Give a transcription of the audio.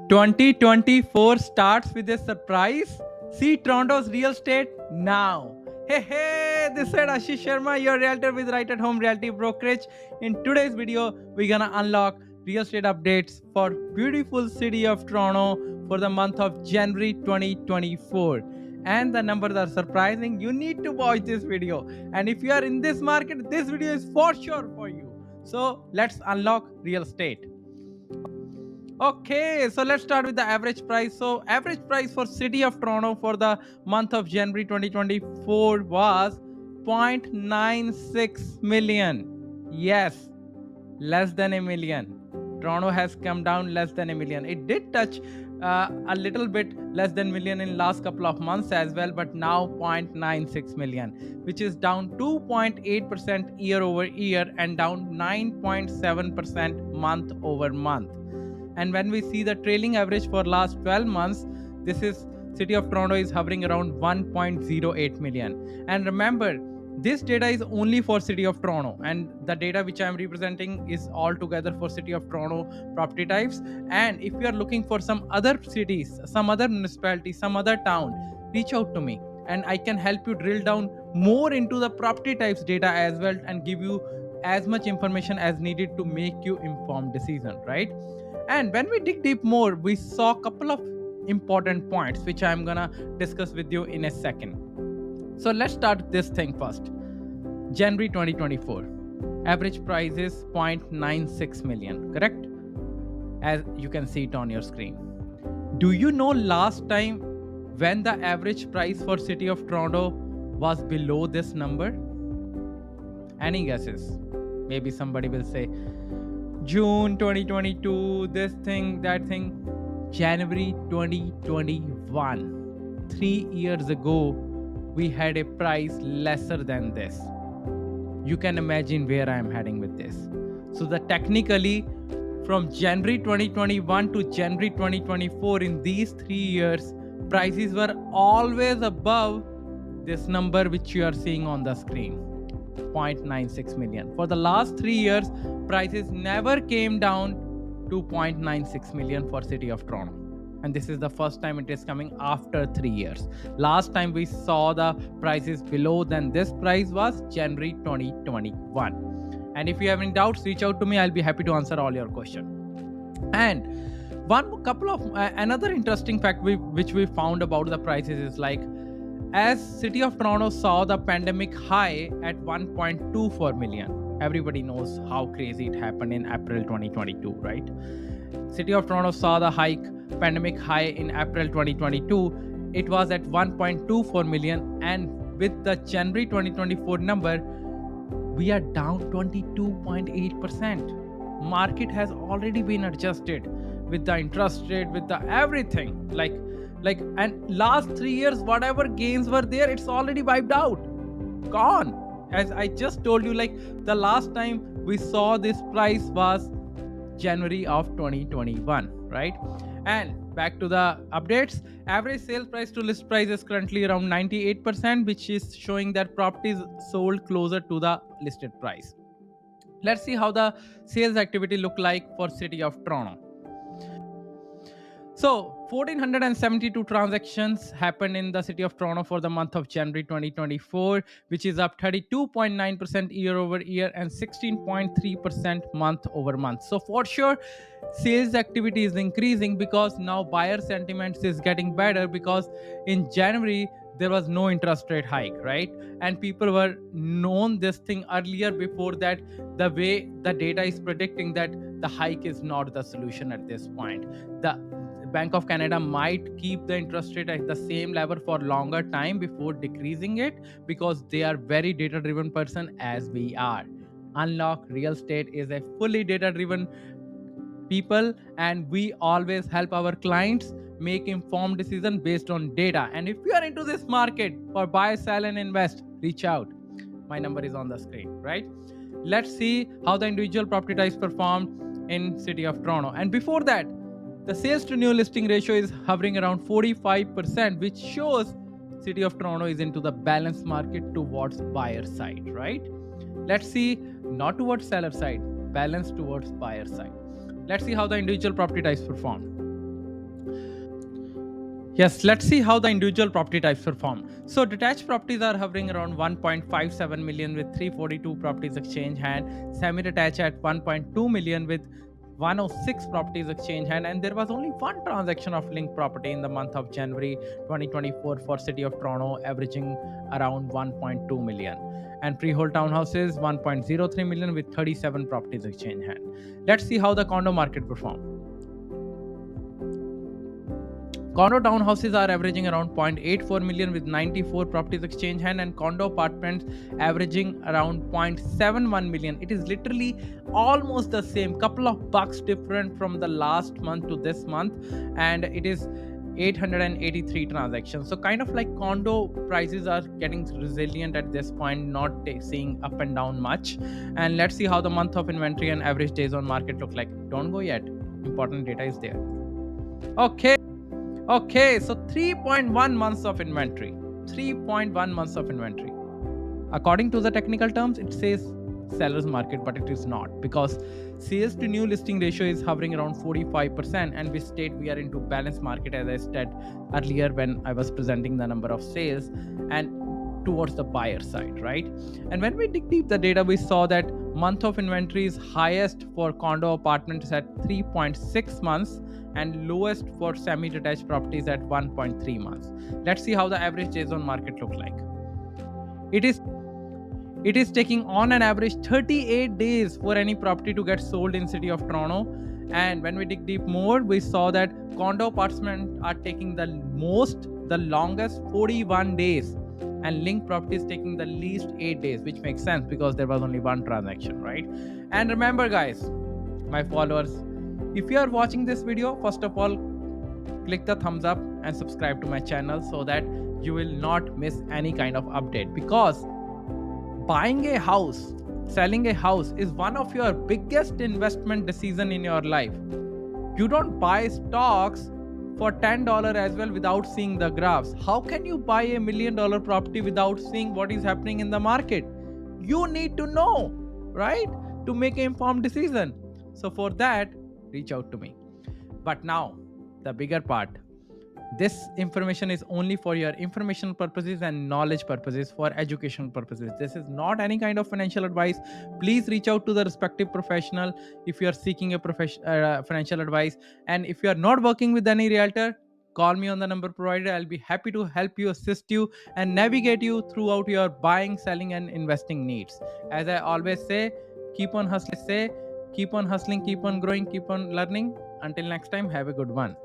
2024 starts with a surprise. See Toronto's real estate now. Hey, this is Ashish Sharma, your realtor with Right at Home Realty Brokerage. In today's video, we're gonna unlock real estate updates for beautiful city of Toronto for the month of January 2024. And the numbers are surprising. You need to watch this video. And if you are in this market, this video is for sure for you. So let's unlock real estate. Okay, so let's start with the average price. So average price for City of Toronto for the month of January 2024 was 0.96 million. Yes, less than a million. Toronto has come down less than a million. It did touch a little bit less than million in last couple of months as well, but now 0.96 million, which is down 2.8% year over year and down 9.7% month over month. And when we see the trailing average for last 12 months, this is City of Toronto is hovering around 1.08 million. And remember, this data is only for City of Toronto, and the data which I am representing is all together for City of Toronto property types. And if you are looking for some other cities, some other municipality, some other town, reach out to me and I can help you drill down more into the property types data as well and give you as much information as needed to make you informed decision, right? And when we dig deep more, we saw a couple of important points which I'm gonna discuss with you in a second. So let's start this thing first. January 2024. Average price is 0.96 million, correct? As you can see it on your screen. Do you know last time when the average price for City of Toronto was below this number? Any guesses? Maybe somebody will say June 2022, this thing, that thing. January 2021. 3 years ago, we had a price lesser than this. You can imagine where I am heading with this. So the technically from January 2021 to January 2024, in these 3 years, prices were always above this number which you are seeing on the screen. 0.96 million. For the last 3 years, prices never came down to 0.96 million for City of Toronto. And this is the first time it is coming after 3 years. Last time we saw the prices below than this price was January 2021. And if you have any doubts, reach out to me. I'll be happy to answer all your questions. And another interesting fact which we found about the prices is like, as City of Toronto saw the pandemic high at 1.24 million. Everybody knows how crazy it happened in April 2022, right? City of Toronto saw the pandemic high in April 2022. It was at 1.24 million, and with the January 2024 number, we are down 22.8%. Market has already been adjusted with the interest rate, with the everything. And last 3 years, whatever gains were there, it's already wiped out, gone. As I just told you, like the last time we saw this price was January of 2021, right? And back to the updates. Average sales price to list price is currently around 98%, which is showing that properties sold closer to the listed price. Let's see how the sales activity look like for City of Toronto. So 1,472 transactions happened in the City of Toronto for the month of January 2024, which is up 32.9% year over year and 16.3% month over month. So for sure, sales activity is increasing because now buyer sentiments is getting better, because in January, there was no interest rate hike, right? And people were known this thing earlier before that. The way the data is predicting that the hike is not the solution at this point. The Bank of Canada might keep the interest rate at the same level for longer time before decreasing it, because they are very data driven person as we are. Unlock Real Estate is a fully data driven people, and we always help our clients make informed decision based on data. And if you are into this market for buy, sell and invest, reach out. My number is on the screen, right? Let's see how the individual property types performed in City of Toronto. And before that, the sales to new listing ratio is hovering around 45%, which shows City of Toronto is into the balanced market towards buyer side, right? Let's see, not towards seller side, balance towards buyer side. Let's see how the individual property types perform. Yes, let's see how the individual property types perform. So, detached properties are hovering around 1.57 million with 342 properties exchange hand, semi detached at 1.2 million with 106 properties exchange hand, and there was only one transaction of linked property in the month of January 2024 for City of Toronto, averaging around 1.2 million. And freehold townhouses 1.03 million with 37 properties exchange hand. Let's see how the condo market performed. Condo townhouses are averaging around 0.84 million with 94 properties exchange hand, and condo apartments averaging around 0.71 million. It is literally almost the same, couple of bucks different from the last month to this month, and it is 883 transactions. So kind of like condo prices are getting resilient at this point, not seeing up and down much. And let's see how the month of inventory and average days on market look like. Don't go yet. Important data is there. Okay, so 3.1 months of inventory. 3.1 months of inventory. According to the technical terms, it says seller's market, but it is not, because sales to new listing ratio is hovering around 45%, and we state we are into balanced market, as I said earlier when I was presenting the number of sales and towards the buyer side, right? And when we dig deep the data, we saw that month of inventory is highest for condo apartments at 3.6 months and lowest for semi-detached properties at 1.3 months. Let's see how the average days on market look like. It is it is taking on an average 38 days for any property to get sold in City of Toronto. And when we dig deep more, we saw that condo apartments are taking the longest 41 days, and link properties taking the least 8 days, which makes sense because there was only one transaction, right? And remember, guys, my followers, if you are watching this video, first of all, click the thumbs up and subscribe to my channel so that you will not miss any kind of update, because buying a house, selling a house is one of your biggest investment decision in your life. You don't buy stocks for $10 as well without seeing the graphs. How can you buy $1 million property without seeing what is happening in the market? You need to know, right? To make an informed decision. So for that, reach out to me. But now, the bigger part. This information is only for your informational purposes and knowledge purposes, for educational purposes. This is not any kind of financial advice. Please reach out to the respective professional if you are seeking a financial advice. And if you are not working with any realtor, call me on the number provided. I'll be happy to help you, assist you, and navigate you throughout your buying, selling, and investing needs. As I always say, keep on hustling, keep on growing, keep on learning. Until next time, have a good one.